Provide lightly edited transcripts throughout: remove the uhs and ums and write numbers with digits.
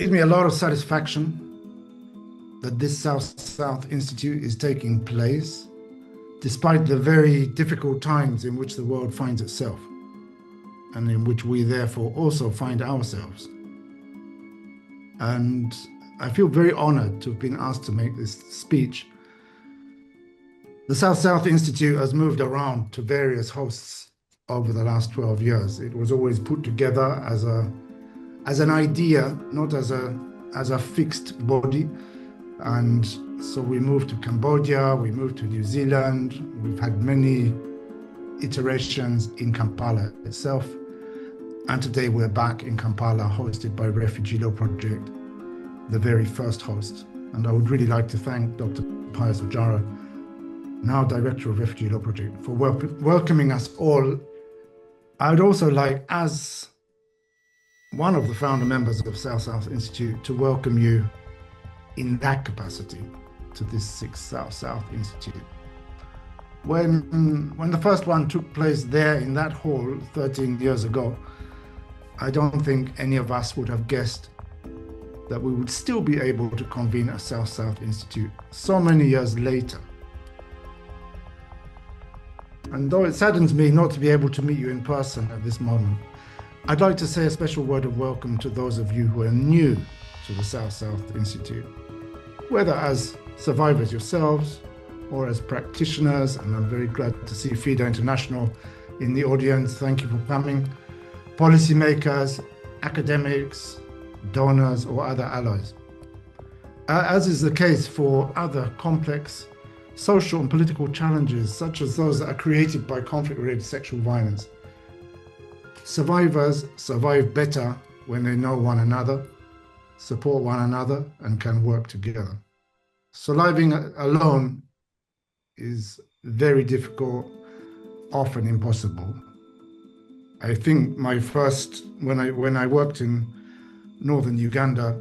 gives me a lot of satisfaction that this South-South Institute is taking place, despite the very difficult times in which the world finds itself, and in which we therefore also find ourselves. And I feel very honored to have been asked to make this speech. The South-South Institute has moved around to various hosts over the last 12 years. It was always put together as an idea, not as a fixed body. And so we moved to Cambodia, we moved to New Zealand, we've had many iterations in Kampala itself. And today we're back in Kampala, hosted by Refugee Law Project, the very first host. And I would really like to thank Dr. Pius Ojara, now Director of Refugee Law Project, for welcoming us all. I would also like, as one of the founder members of South-South Institute, to welcome you in that capacity to this sixth South-South Institute. When the first one took place there in that hall 13 years ago, I don't think any of us would have guessed that we would still be able to convene a South-South Institute so many years later. And though it saddens me not to be able to meet you in person at this moment, I'd like to say a special word of welcome to those of you who are new to the South-South Institute, whether as survivors yourselves or as practitioners. And I'm very glad to see FIDA International in the audience. Thank you for coming. Policymakers, academics, donors, or other allies. As is the case for other complex social and political challenges, such as those that are created by conflict-related sexual violence, survivors survive better when they know one another, support one another, and can work together. Surviving alone is very difficult, often impossible. I think my first, when I worked in northern Uganda,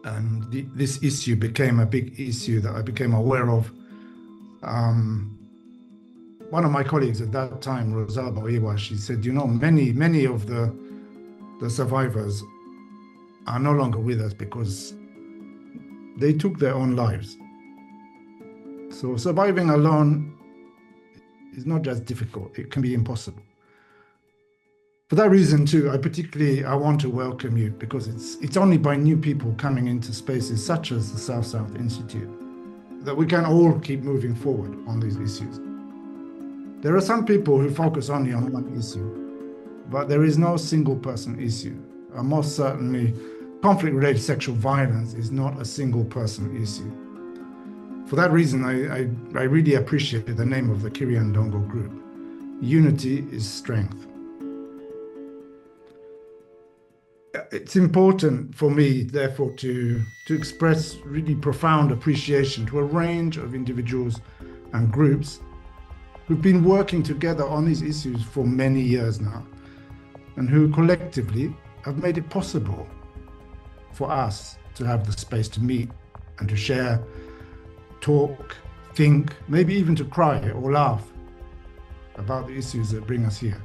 and this issue became a big issue that I became aware of, one of my colleagues at that time, Rosalba Oiwa, she said, many of the survivors are no longer with us because they took their own lives. So surviving alone is not just difficult, it can be impossible. For that reason too, I want to welcome you, because it's only by new people coming into spaces such as the South-South Institute that we can all keep moving forward on these issues. There are some people who focus only on one issue, but there is no single person issue. And most certainly, conflict-related sexual violence is not a single person issue. For that reason, I really appreciate the name of the Kiriandongo group. Unity is strength. It's important for me, therefore, to express really profound appreciation to a range of individuals and groups who've been working together on these issues for many years now, and who collectively have made it possible for us to have the space to meet and to share, talk, think, maybe even to cry or laugh about the issues that bring us here.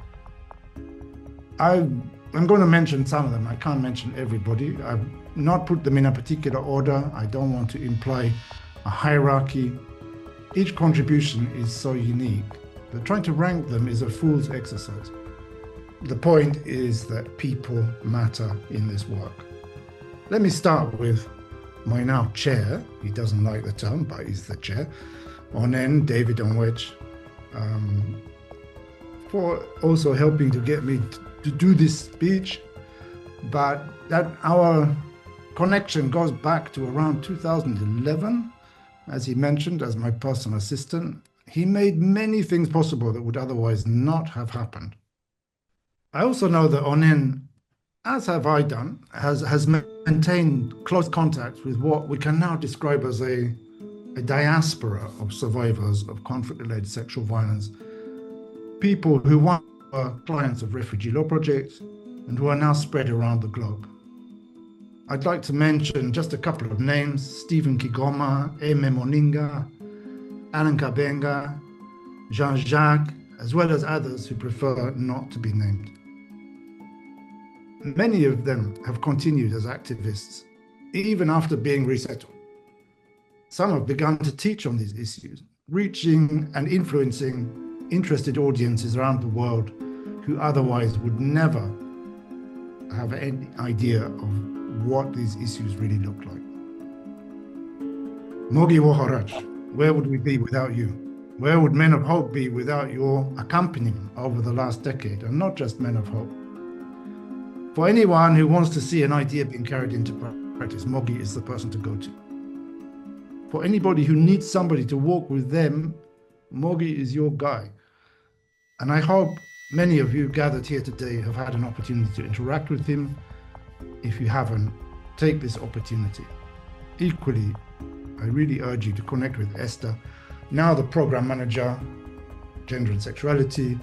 I'm going to mention some of them. I can't mention everybody. I've not put them in a particular order. I don't want to imply a hierarchy. Each contribution is so unique that trying to rank them is a fool's exercise. The point is that people matter in this work. Let me start with my now chair. He doesn't like the term, but he's the chair. Onen David Onwech, for also helping to get me to do this speech, but that our connection goes back to around 2011, as he mentioned, as my personal assistant. He made many things possible that would otherwise not have happened. I also know that Onen, as have I done, has maintained close contact with what we can now describe as a diaspora of survivors of conflict-related sexual violence, people who once were clients of Refugee Law Project and who are now spread around the globe. I'd like to mention just a couple of names: Stephen Kigoma, Eme Moninga, Alan Kabenga, Jean-Jacques, as well as others who prefer not to be named. Many of them have continued as activists, even after being resettled. Some have begun to teach on these issues, reaching and influencing interested audiences around the world who otherwise would never have any idea of what these issues really look like. Mogi Woharaj, where would we be without you? Where would Men of Hope be without your accompaniment over the last decade, and not just Men of Hope? For anyone who wants to see an idea being carried into practice, Mogi is the person to go to. For anybody who needs somebody to walk with them, Mogi is your guy. And I hope many of you gathered here today have had an opportunity to interact with him. If you haven't, take this opportunity. Equally, I really urge you to connect with Esther, now the program manager, gender and sexuality,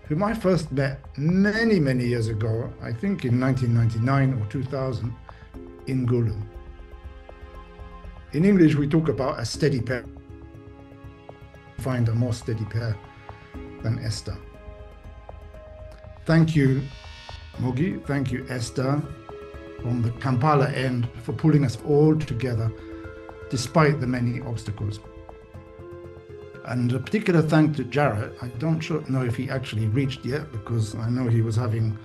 whom I first met many, many years ago, I think in 1999 or 2000, in Gulu. In English, we talk about a steady pair. Find a more steady pair than Esther. Thank you, Mogi. Thank you, Esther, from the Kampala end, for pulling us all together, despite the many obstacles. And a particular thank to Jarrett. I don't know if he actually reached yet, because I know he was having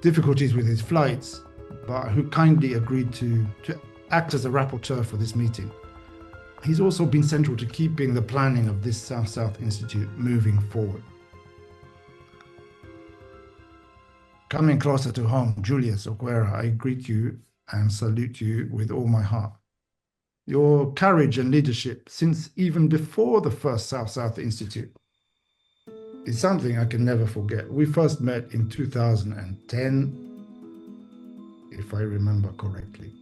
difficulties with his flights, but who kindly agreed to act as a rapporteur for this meeting. He's also been central to keeping the planning of this South-South Institute moving forward. Coming closer to home, Julius Oguera, I greet you and salute you with all my heart. Your courage and leadership since even before the first South-South Institute is something I can never forget. We first met in 2010, if I remember correctly.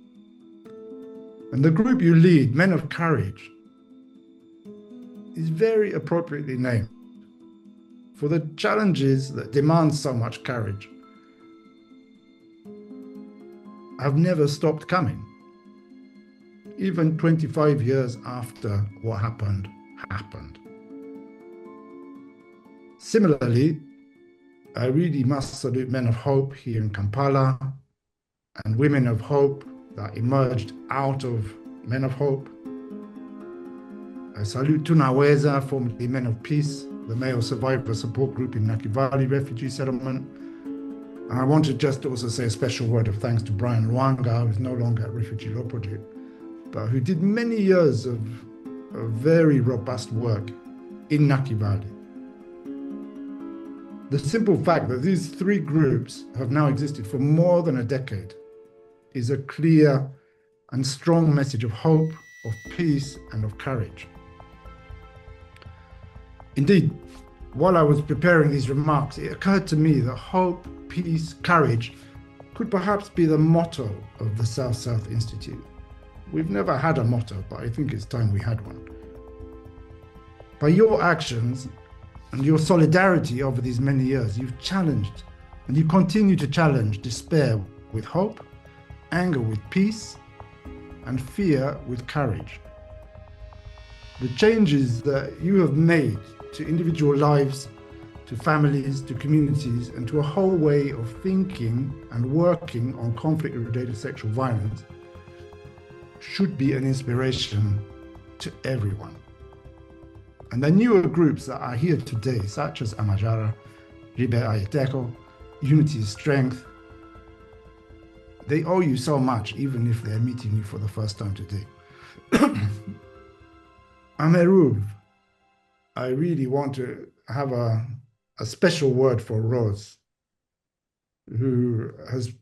And the group you lead, Men of Courage, is very appropriately named for the challenges that demand so much courage have never stopped coming. Even 25 years after what happened. Similarly, I really must salute Men of Hope here in Kampala and Women of Hope that emerged out of Men of Hope. I salute Tunaweza, formerly Men of Peace, the male survivor support group in Nakivale refugee settlement. And I want to just also say a special word of thanks to Brian Luanga, who is no longer at Refugee Law Project, but who did many years of very robust work in Nakivale. The simple fact that these three groups have now existed for more than a decade is a clear and strong message of hope, of peace, and of courage. Indeed, while I was preparing these remarks, it occurred to me that hope, peace, courage could perhaps be the motto of the South-South Institute. We've never had a motto, but I think it's time we had one. By your actions and your solidarity over these many years, you've challenged and you continue to challenge despair with hope, anger with peace, and fear with courage. The changes that you have made to individual lives, to families, to communities, and to a whole way of thinking and working on conflict-related sexual violence should be an inspiration to everyone. And the newer groups that are here today, such as Amajara, Ribe Ayeteko, Unity is Strength, they owe you so much, even if they're meeting you for the first time today. Ameruv, I really want to have a special word for Rose, who has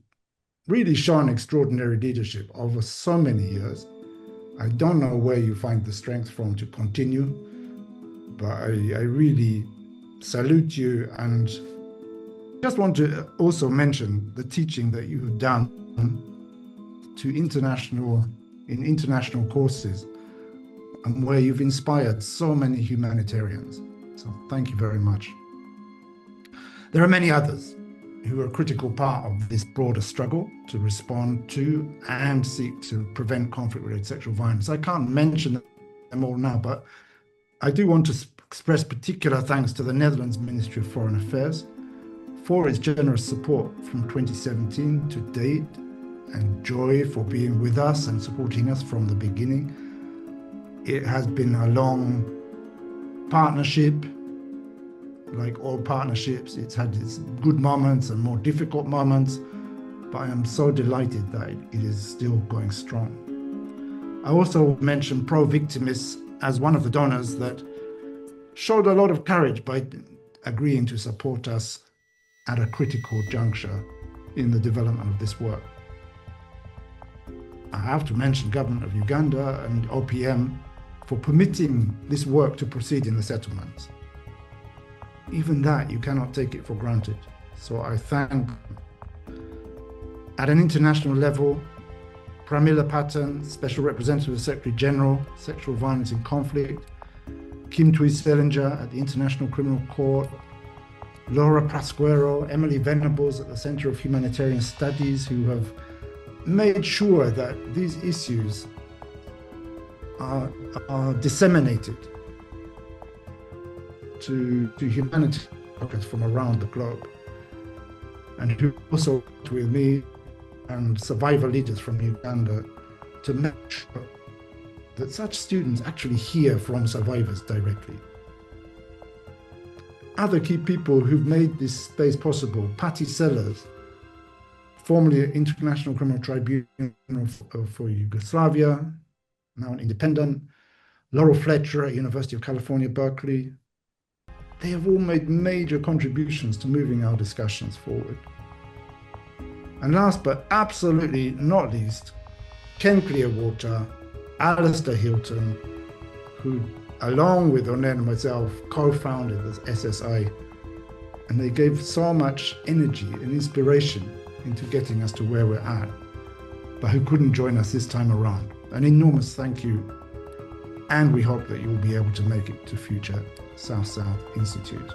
really shown extraordinary leadership over so many years. I don't know where you find the strength from to continue, but I really salute you, and just want to also mention the teaching that you have done to international courses, and where you've inspired so many humanitarians. So thank you very much. There are many others who are a critical part of this broader struggle to respond to and seek to prevent conflict-related sexual violence. I can't mention them all now, but I do want to express particular thanks to the Netherlands Ministry of Foreign Affairs for its generous support from 2017 to date, and Joy for being with us and supporting us from the beginning. It has been a long partnership. Like all partnerships, it's had its good moments and more difficult moments, but I am so delighted that it is still going strong. I also mentioned Pro Victimis as one of the donors that showed a lot of courage by agreeing to support us at a critical juncture in the development of this work. I have to mention Government of Uganda and OPM for permitting this work to proceed in the settlements. Even that, you cannot take it for granted. So I thank them. At an international level, Pramila Patten, Special Representative of the Secretary General, Sexual Violence in Conflict, Kim Tui-Selinger at the International Criminal Court, Laura Pasquero, Emily Venables at the Center of Humanitarian Studies, who have made sure that these issues are disseminated to humanitarians from around the globe, and who also worked with me and survivor leaders from Uganda to make sure that such students actually hear from survivors directly. Other key people who've made this space possible: Patty Sellers, formerly International Criminal Tribunal for Yugoslavia, now an independent, Laurel Fletcher at University of California, Berkeley. They have all made major contributions to moving our discussions forward. And last but absolutely not least, Ken Clearwater, Alistair Hilton, who, along with Onen and myself, co-founded this SSI, and they gave so much energy and inspiration into getting us to where we're at, but who couldn't join us this time around. An enormous thank you, and we hope that you'll be able to make it to future South-South Institute.